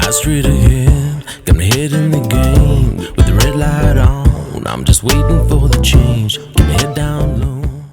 High street ahead, got my head in the game. With the red light on, I'm just waiting for the change. Keep my head down low.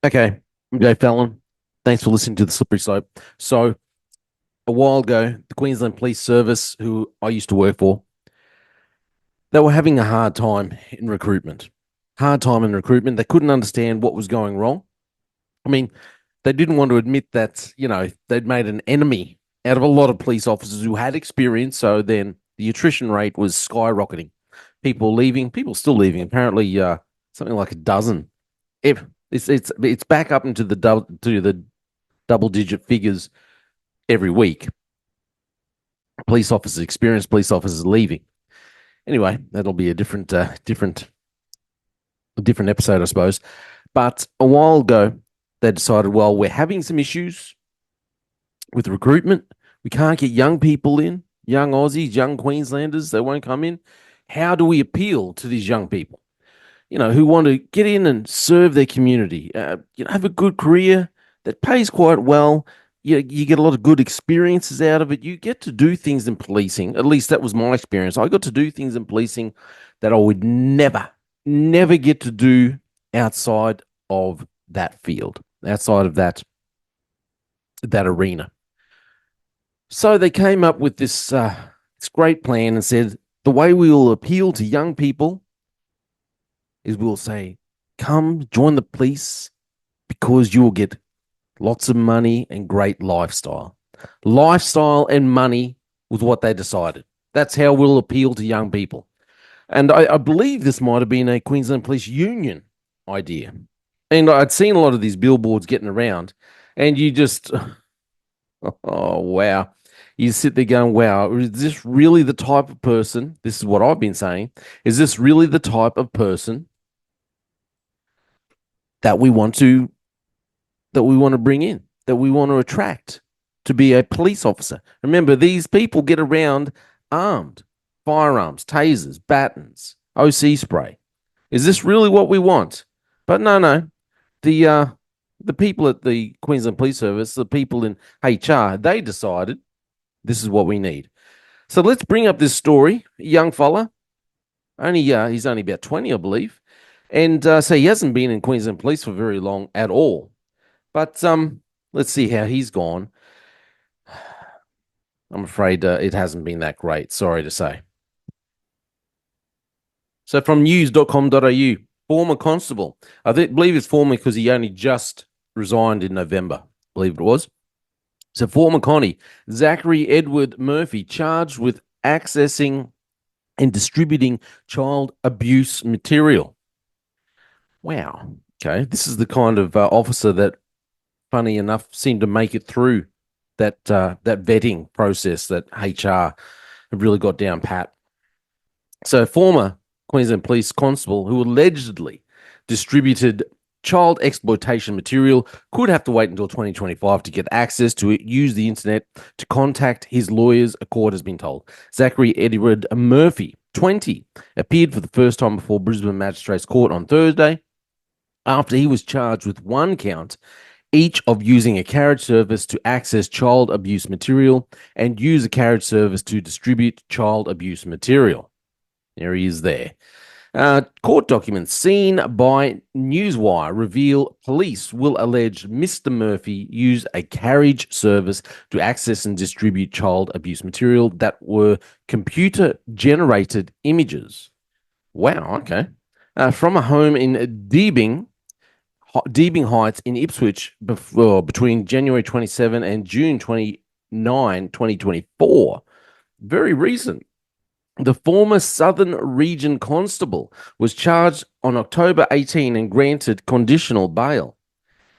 Okay, I'm Jay Fallon. Thanks for listening to the Slippery Slope. So, a while ago, the Queensland Police Service, who I used to work for, they were having a hard time in recruitment. Hard time in recruitment. They couldn't understand what was going wrong. I mean, they didn't want to admit that, they'd made an enemy out of a lot of police officers who had experience. So then the attrition rate was skyrocketing. People leaving, people still leaving. Apparently, something like a dozen. If it's back up into the double digit figures every week. Police officers, experienced police officers leaving. Anyway, that'll be a different episode, I suppose. But a while ago, they decided, well, we're having some issues with recruitment. We can't get young people in, young Aussies, young Queenslanders. They won't come in. How do we appeal to these young people? Who want to get in and serve their community, have a good career that pays quite well. You get a lot of good experiences out of it. You get to do things in policing. At least that was my experience. I got to do things in policing that I would never get to do outside of that field, outside of that arena. So they came up with this great plan and said, the way we will appeal to young people is we'll say, come join the police because you will get lots of money and great lifestyle. Lifestyle and money was what they decided. That's how we'll appeal to young people. And I believe this might have been a Queensland Police Union idea. And I'd seen a lot of these billboards getting around, and you just, oh, wow. You sit there going, wow, is this really the type of person? This is what I've been saying. Is this really the type of person that we want to bring in, that we want to attract to be a police officer? Remember, these people get around armed, firearms, tasers, batons, OC spray. Is this really what we want? But no. The people at the Queensland Police Service, the people in HR, they decided this is what we need. So let's bring up this story. A young fella, he's only about 20, I believe. And so he hasn't been in Queensland Police for very long at all. But let's see how he's gone. I'm afraid it hasn't been that great, sorry to say. So from news.com.au, former constable. I believe it's former because he only just resigned in November, I believe it was. So former Connie, Zachary Edward Murphy, charged with accessing and distributing child abuse material. Wow. Okay. This is the kind of officer that, funny enough, seemed to make it through that vetting process that HR have really got down pat. So former Queensland Police Constable who allegedly distributed child exploitation material could have to wait until 2025 to get access to it, use the internet to contact his lawyers, a court has been told. Zachary Edward Murphy, 20, appeared for the first time before Brisbane Magistrates Court on Thursday after he was charged with one count each of using a carriage service to access child abuse material and use a carriage service to distribute child abuse material. There he is there. Court documents seen by Newswire reveal police will allege Mr. Murphy used a carriage service to access and distribute child abuse material that were computer-generated images. Wow, okay. From a home in Deebing Heights in Ipswich between January 27 and June 29, 2024. Very recent. The former Southern Region Constable was charged on October 18 and granted conditional bail.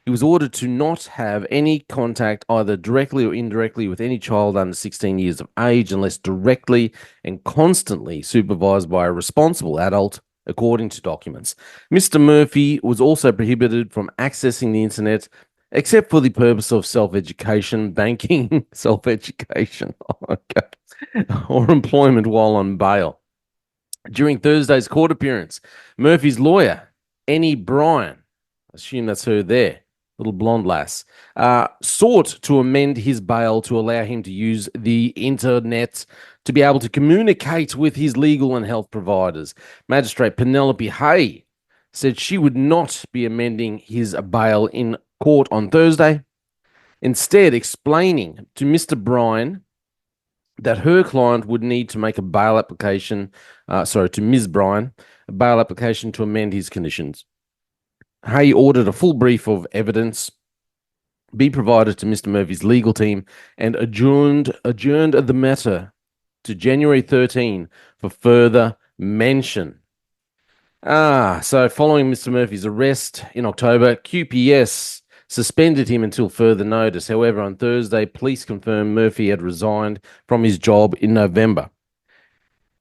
He was ordered to not have any contact either directly or indirectly with any child under 16 years of age unless directly and constantly supervised by a responsible adult, according to documents. Mr. Murphy was also prohibited from accessing the internet except for the purpose of self-education, banking, self-education. Okay. Or employment while on bail. During Thursday's court appearance, Murphy's lawyer, Annie Bryan, I assume that's her there, little blonde lass, sought to amend his bail to allow him to use the internet to be able to communicate with his legal and health providers. Magistrate Penelope Hay said she would not be amending his bail in court on Thursday, instead explaining to Mr. Bryan that her client would need to make a bail application, to Ms. Bryan, a bail application to amend his conditions. Hay ordered a full brief of evidence be provided to Mr. Murphy's legal team and adjourned the matter to January 13 for further mention. So following Mr. Murphy's arrest in October, QPS suspended him until further notice. However, on Thursday, police confirmed Murphy had resigned from his job in November.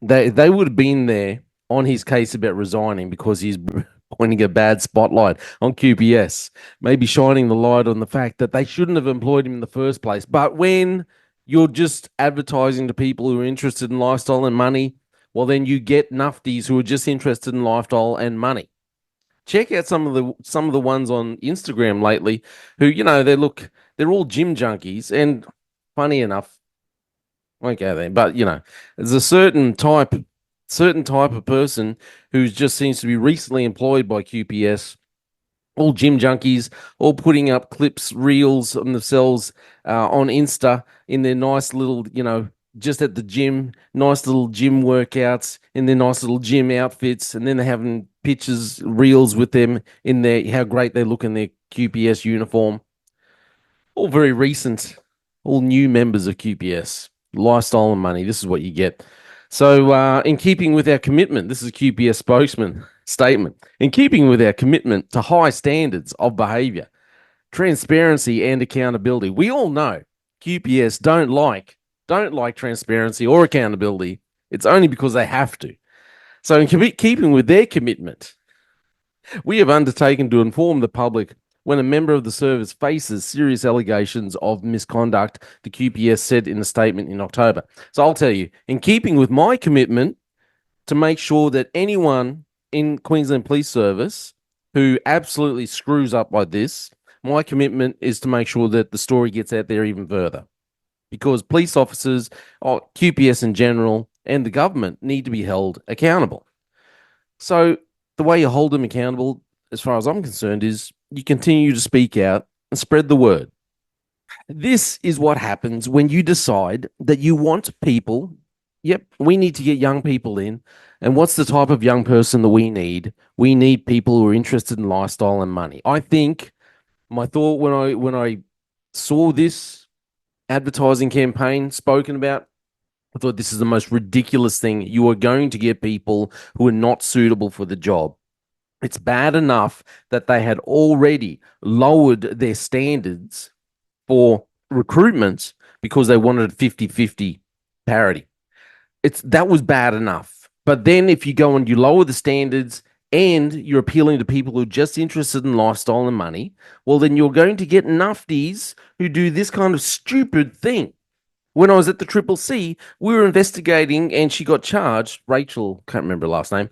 They would have been there on his case about resigning because he's pointing a bad spotlight on QPS, maybe shining the light on the fact that they shouldn't have employed him in the first place. But when you're just advertising to people who are interested in lifestyle and money, well, then you get nufties who are just interested in lifestyle and money. Check out some of the ones on Instagram lately who, they're all gym junkies, and funny enough, won't go there, but there's a certain type of person who just seems to be recently employed by QPS, all gym junkies, all putting up clips, reels on themselves on Insta in their nice little, just at the gym, nice little gym workouts in their nice little gym outfits, and then they're having pictures, reels with them in their, how great they look in their QPS uniform. All very recent, all new members of QPS. Lifestyle and money, this is what you get. So in keeping with our commitment, this is QPS spokesman statement, in keeping with our commitment to high standards of behaviour, transparency and accountability. We all know QPS don't like transparency or accountability. It's only because they have to. So in keeping with their commitment, we have undertaken to inform the public when a member of the service faces serious allegations of misconduct, the QPS said in a statement in October. So I'll tell you, in keeping with my commitment to make sure that anyone in Queensland Police Service who absolutely screws up like this, my commitment is to make sure that the story gets out there even further. Because police officers, QPS in general, and the government need to be held accountable. So the way you hold them accountable, as far as I'm concerned, is you continue to speak out and spread the word. This is what happens when you decide that you want people. Yep, we need to get young people in. And what's the type of young person that we need? We need people who are interested in lifestyle and money. I think my thought when I saw this advertising campaign spoken about, I thought this is the most ridiculous thing. You are going to get people who are not suitable for the job. It's bad enough that they had already lowered their standards for recruitment because they wanted 50-50 parity. That was bad enough. But then if you go and you lower the standards and you're appealing to people who are just interested in lifestyle and money, well, then you're going to get nufties who do this kind of stupid thing. When I was at the CCC, we were investigating and she got charged. Rachel, can't remember her last name.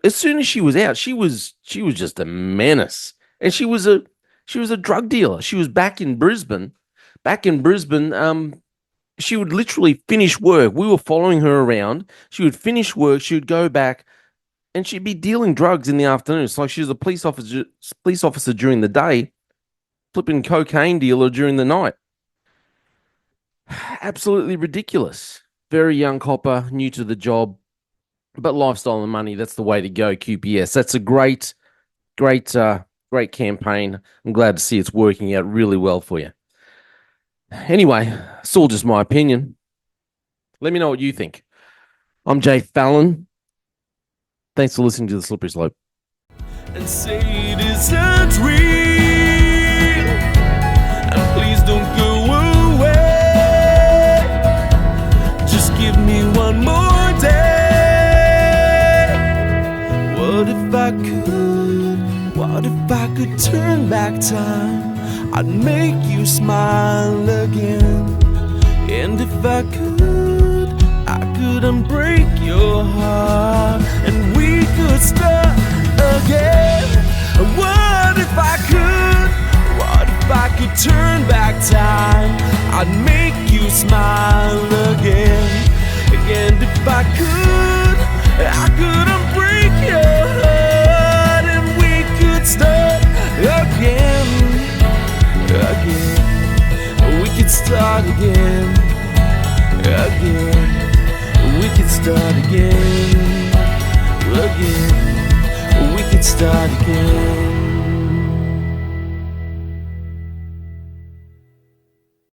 As soon as she was out, she was just a menace. And she was a drug dealer. She was back in Brisbane. She would literally finish work. We were following her around. She would finish work. She would go back, and she'd be dealing drugs in the afternoon. It's like she was a police officer during the day, flipping cocaine dealer during the night. Absolutely ridiculous. Very young copper, new to the job, but lifestyle and money, that's the way to go, QPS. That's a great campaign. I'm glad to see it's working out really well for you. Anyway, it's all just my opinion. Let me know what you think. I'm Jay Fallon. Thanks for listening to The Slippery Slope. And say it isn't real, and please don't go away. Just give me one more day. What if I could turn back time? I'd make you smile again. And if I could unbreak your heart, and we could start again. What if I could? could turn back time, I'd make you smile again. And if I could unbreak your heart, and we could start again. We could start again. We could start again. We could start again.